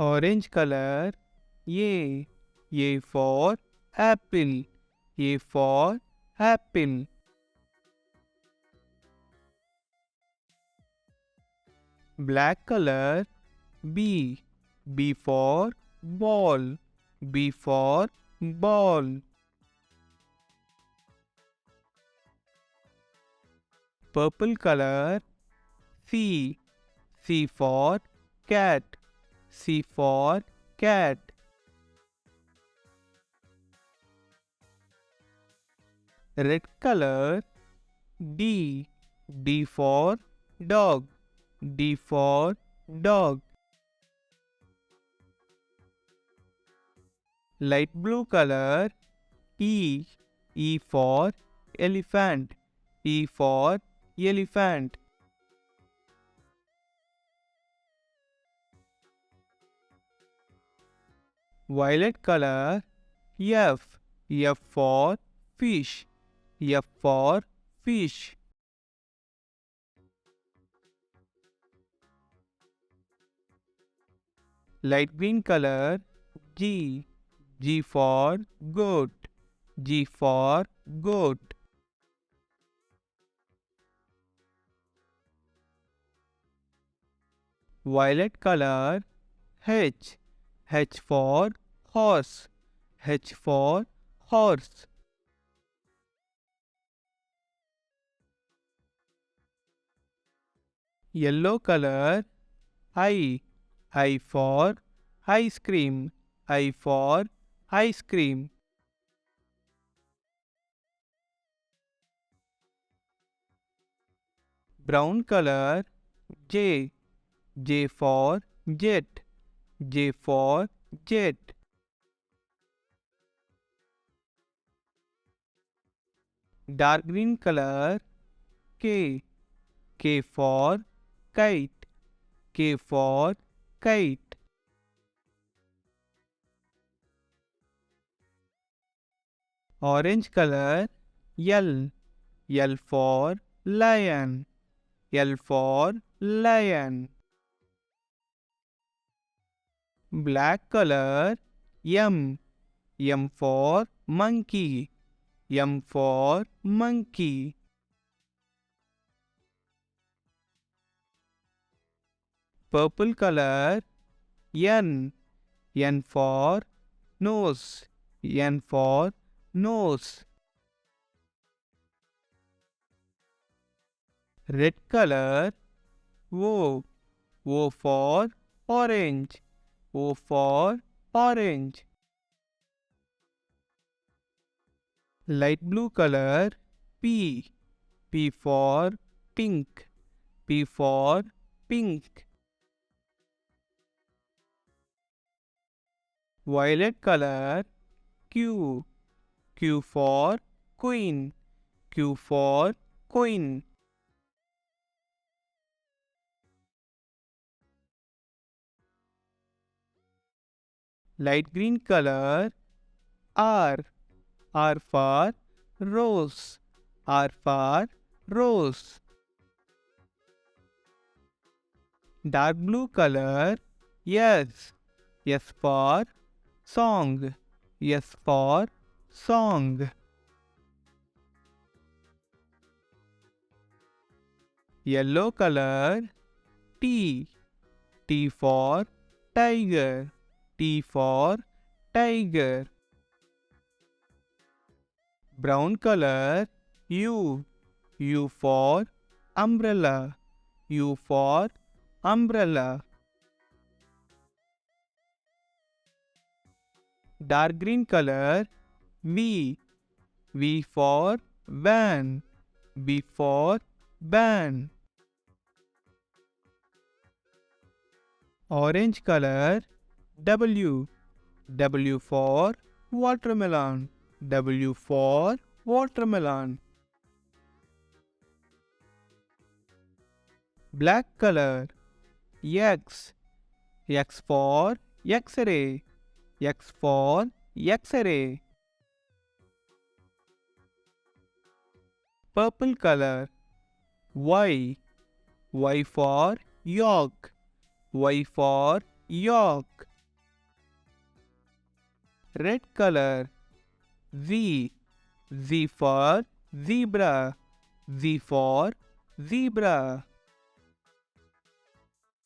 Orange color. A. A for apple. A for apple. Black color. B. B for ball. B for ball. Purple color. C. C for cat. C for cat. Red color. D. D for dog. D for dog. Light blue color. E. E for elephant. E for elephant. Violet color. F. F for fish. F for fish. Light green color. G. G for goat. G for goat. Violet color. H. H for horse. H for horse. Yellow color. I. I for ice cream. I for ice cream. Brown color. J. J for jet. J for jet. Dark green color. K. K for kite. K for kite. Orange color. L. L for lion. L for lion. Black color. M. M for monkey. M for monkey. Purple color. N. N for nose. N for nose. Red color. O. O for orange. O for orange. Light blue color. P. P for pink. P for pink. Violet color. Q. Q for queen. Q for queen. Light green color. R. R for rose. R for rose. Dark blue color. S. S for song. S for song. Yellow color. T. T for tiger. T for tiger. Brown color. U. U for umbrella. U for umbrella. Dark green color. V. V for van. V for van. Orange color. W. W for watermelon. W for watermelon. Black color. X. X for X-ray. X for X-ray. Purple color. Y. Y for York. Y for York. red color. Z. Z for zebra. Z for zebra.